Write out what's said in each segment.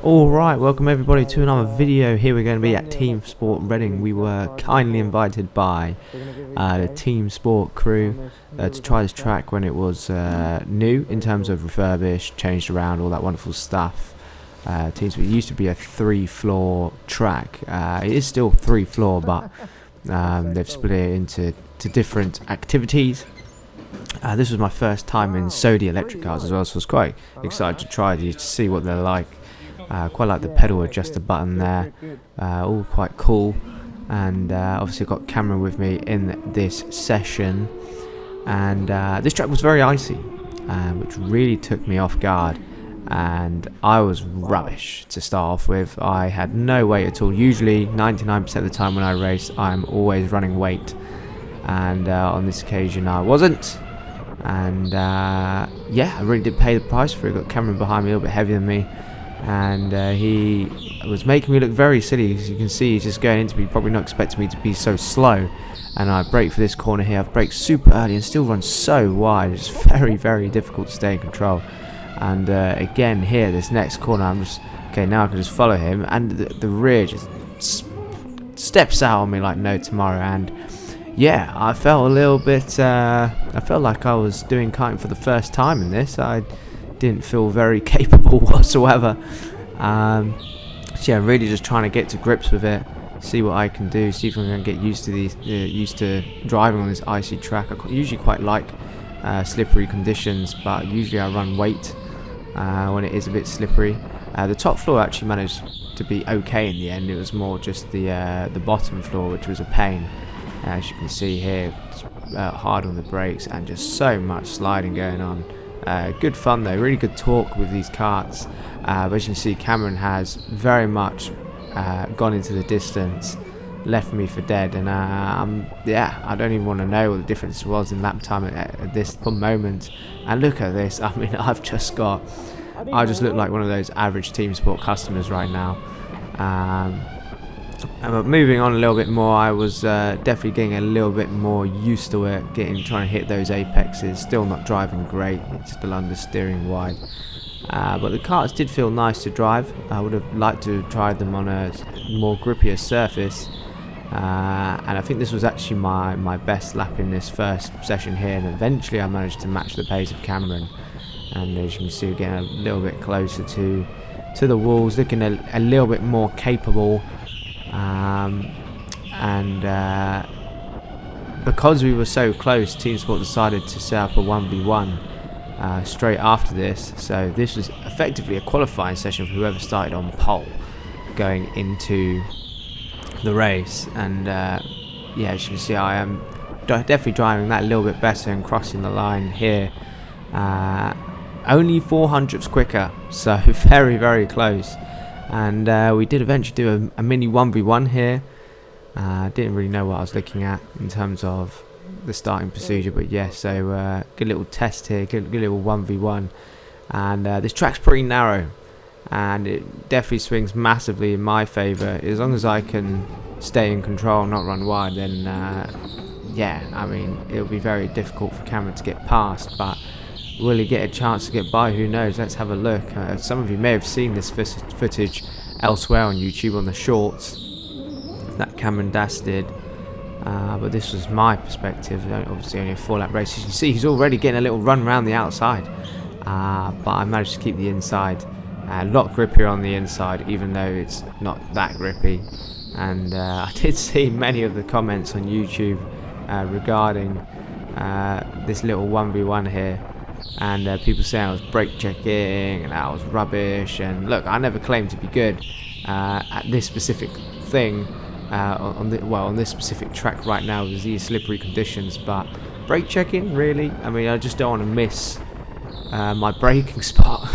Alright, welcome everybody to another video. Here we're going to be at TeamSport Reading. We were kindly invited by the TeamSport crew to try this track when it was new in terms of refurbished, changed around, all that wonderful stuff. TeamSport used to be a 3-floor track. It is still 3-floor, but they've split it into different activities. This was my first time in Sodi electric cars as well, so I was quite excited to try these to see what they're like. Quite like the pedal adjuster button there, all quite cool. And obviously got Cameron with me in this session, and this track was very icy, which really took me off guard, and I was rubbish to start off with. I had no weight at all. Usually 99% of the time when I race I'm always running weight, and on this occasion I wasn't. And yeah, I really did pay the price for it. Got Cameron behind me, a little bit heavier than me, and he was making me look very silly. As you can see, he's just going into me, probably not expecting me to be so slow. And I brake for this corner here. I've braked super early and still run so wide. It's very, very difficult to stay in control. And again here, this next corner, I'm just okay. Now I can just follow him, and the rear just steps out on me like no tomorrow. And yeah, I felt a little bit. I felt like I was doing karting for the first time in this. I didn't feel very capable whatsoever. So yeah, really just trying to get to grips with it, see what I can do, see if I'm going to get used to these, used to driving on this icy track. I usually quite like slippery conditions, but usually I run weight when it is a bit slippery. The top floor actually managed to be okay in the end. It was more just the bottom floor which was a pain. As you can see here, it's hard on the brakes and just so much sliding going on. Good fun though, really good talk with these karts. But as you can see, Cameron has very much gone into the distance, left me for dead, and yeah, I don't even want to know what the difference was in lap time at this moment. And look at this, I mean, I just look like one of those average TeamSport customers right now. But moving on a little bit more, I was definitely getting a little bit more used to it, trying to hit those apexes. Still not driving great, it's still understeering wide. But the karts did feel nice to drive. I would have liked to have tried them on a more grippier surface. And I think this was actually my best lap in this first session here, and eventually I managed to match the pace of Cameron. And as you can see, we're getting a little bit closer to the walls, looking a little bit more capable. Because we were so close, TeamSport decided to set up a 1v1 straight after this. So this was effectively a qualifying session for whoever started on pole going into the race. And yeah, as you can see, I am definitely driving that a little bit better and crossing the line here. Only 400ths quicker, so very, very close. And we did eventually do a mini 1v1 here. Didn't really know what I was looking at in terms of the starting procedure, but yeah, so good little test here, good little 1v1. And this track's pretty narrow, and it definitely swings massively in my favour. As long as I can stay in control, not run wide, then yeah, I mean, it'll be very difficult for Cameron to get past, but will he get a chance to get by? Who knows? Let's have a look. Some of you may have seen this footage elsewhere on YouTube on the shorts that Cameron Das did, but this was my perspective. Obviously only a 4-lap race. You can see he's already getting a little run around the outside, but I managed to keep the inside. A lot grippier on the inside, even though it's not that grippy. And I did see many of the comments on YouTube regarding this little 1v1 here. And people saying I was brake checking and I was rubbish. And look, I never claimed to be good at this specific thing on this specific track right now with these slippery conditions. But brake checking, really? I mean, I just don't want to miss my braking spot,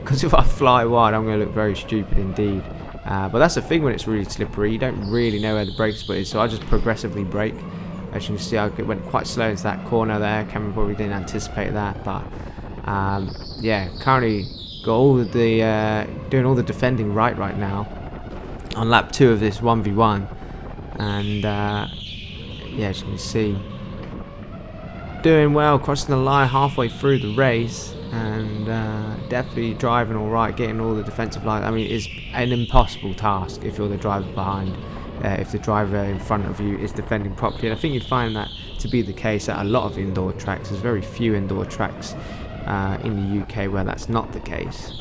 because if I fly wide, I'm going to look very stupid indeed. But that's the thing when it's really slippery. You don't really know where the brake spot is, so I just progressively brake. As you can see, I went quite slow into that corner there. Cameron probably didn't anticipate that, but yeah, currently got all the doing all the defending right now on lap 2 of this 1v1, and yeah, as you can see, doing well, crossing the line halfway through the race. and definitely driving all right, getting all the defensive lines. I mean, it's an impossible task if you're the driver behind. If the driver in front of you is defending properly, and I think you'd find that to be the case at a lot of indoor tracks. There's very few indoor tracks in the UK where that's not the case.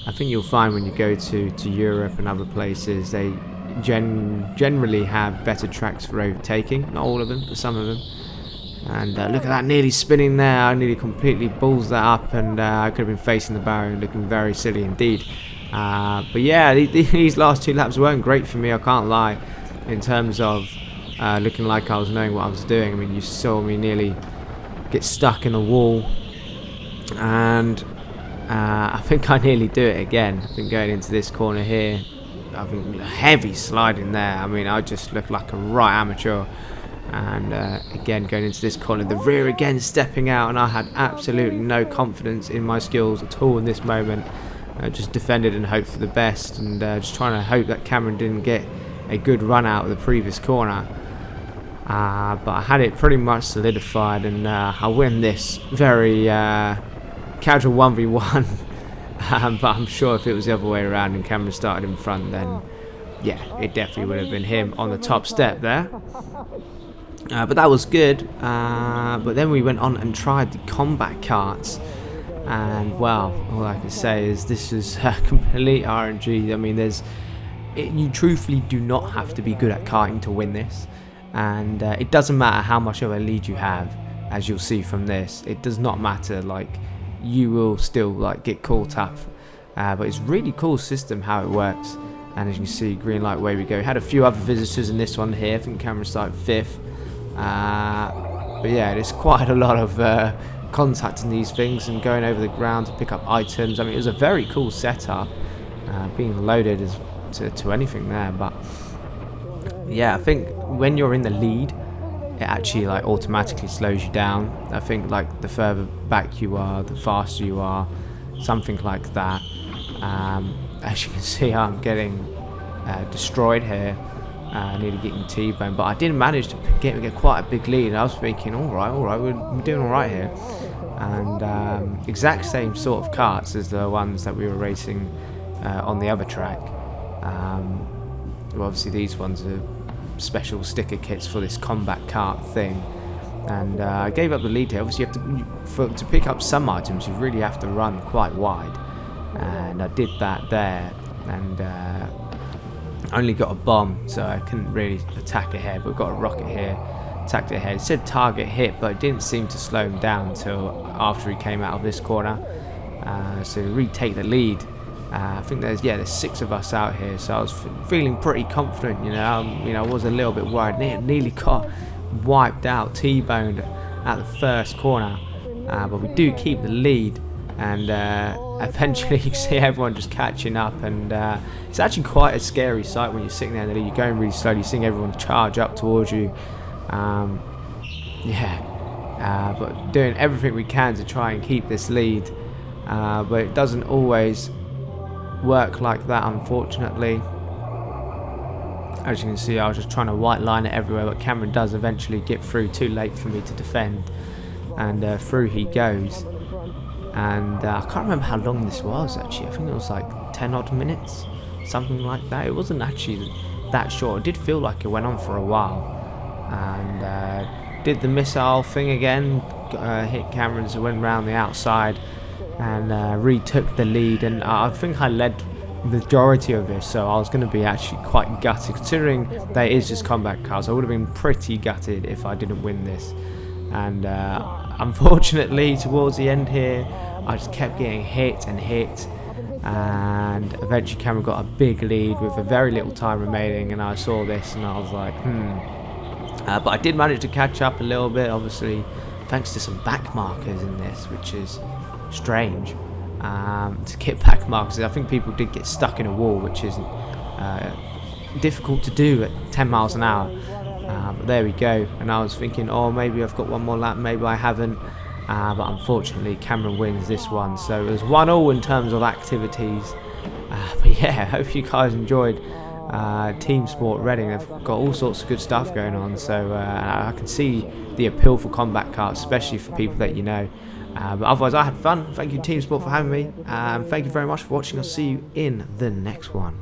I think you'll find when you go to Europe and other places, they generally have better tracks for overtaking. Not all of them, but some of them. And look at that, nearly spinning there. I nearly completely balls that up, and I could have been facing the barrier, looking very silly indeed. But yeah, these last 2 laps weren't great for me, I can't lie, in terms of looking like I was knowing what I was doing. I mean, you saw me nearly get stuck in a wall, and I think I nearly do it again. I think going into this corner here, I think heavy sliding there. I mean, I just looked like a right amateur. And again, going into this corner, the rear again stepping out, and I had absolutely no confidence in my skills at all in this moment. Just defended and hoped for the best, and just trying to hope that Cameron didn't get a good run out of the previous corner. But I had it pretty much solidified, and I win this very casual 1v1. But I'm sure if it was the other way around and Cameron started in front, then yeah, it definitely would have been him on the top step there. But that was good. But then we went on and tried the combat karts, and well, all I can say is this is complete RNG. I mean, you truthfully do not have to be good at karting to win this, and it doesn't matter how much of a lead you have, as you'll see from this. It does not matter, like, you will still like get caught up. But it's really cool system how it works. And as you can see, green light, away we go. Had a few other visitors in this one here. I think Cameron started 5th. But yeah, there's quite a lot of contact in these things and going over the ground to pick up items. I mean, it was a very cool setup, being loaded to anything there. But yeah, I think when you're in the lead, it actually like automatically slows you down. I think like the further back you are, the faster you are, something like that. As you can see, I'm getting destroyed here. Nearly getting T-boned, but I did manage to get quite a big lead. I was thinking, all right, we're doing all right here. And exact same sort of karts as the ones that we were racing on the other track. Well, obviously these ones are special sticker kits for this combat kart thing. And I gave up the lead here. Obviously, you have to pick up some items, you really have to run quite wide. And I did that there, and only got a bomb, so I couldn't really attack ahead. But we've got a rocket here, attacked it ahead. It said target hit, but it didn't seem to slow him down until after he came out of this corner. So to retake the lead, I think there's 6 of us out here, so I was feeling pretty confident. I was a little bit worried. Nearly got wiped out, T-boned at the first corner, but we do keep the lead. And eventually you can see everyone just catching up, and it's actually quite a scary sight when you're sitting there in the lead. You're going really slowly, seeing everyone charge up towards you. But doing everything we can to try and keep this lead, but it doesn't always work like that, unfortunately. As you can see, I was just trying to white line it everywhere, but Cameron does eventually get through, too late for me to defend, and through he goes. And I can't remember how long this was actually. I think it was like 10 odd minutes, something like that. It wasn't actually that short. It did feel like it went on for a while. And did the missile thing again, hit Cameron, so went round the outside and retook the lead. And I think I led the majority of this, so I was going to be actually quite gutted, considering that it is just combat cars. I would have been pretty gutted if I didn't win this. And unfortunately, towards the end here, I just kept getting hit, and eventually Cameron got a big lead with a very little time remaining, and I saw this and I was like, but I did manage to catch up a little bit, obviously thanks to some back markers in this, which is strange, to get back markers. I think people did get stuck in a wall, which isn't difficult to do at 10 miles an hour. But there we go, and I was thinking, oh, maybe I've got one more lap, maybe I haven't, but unfortunately Cameron wins this one. So it was 1-1 in terms of activities, but yeah, I hope you guys enjoyed TeamSport Reading. They've got all sorts of good stuff going on, so I can see the appeal for combat karts, especially for people that But otherwise, I had fun. Thank you, TeamSport, for having me. Thank you very much for watching. I'll see you in the next one.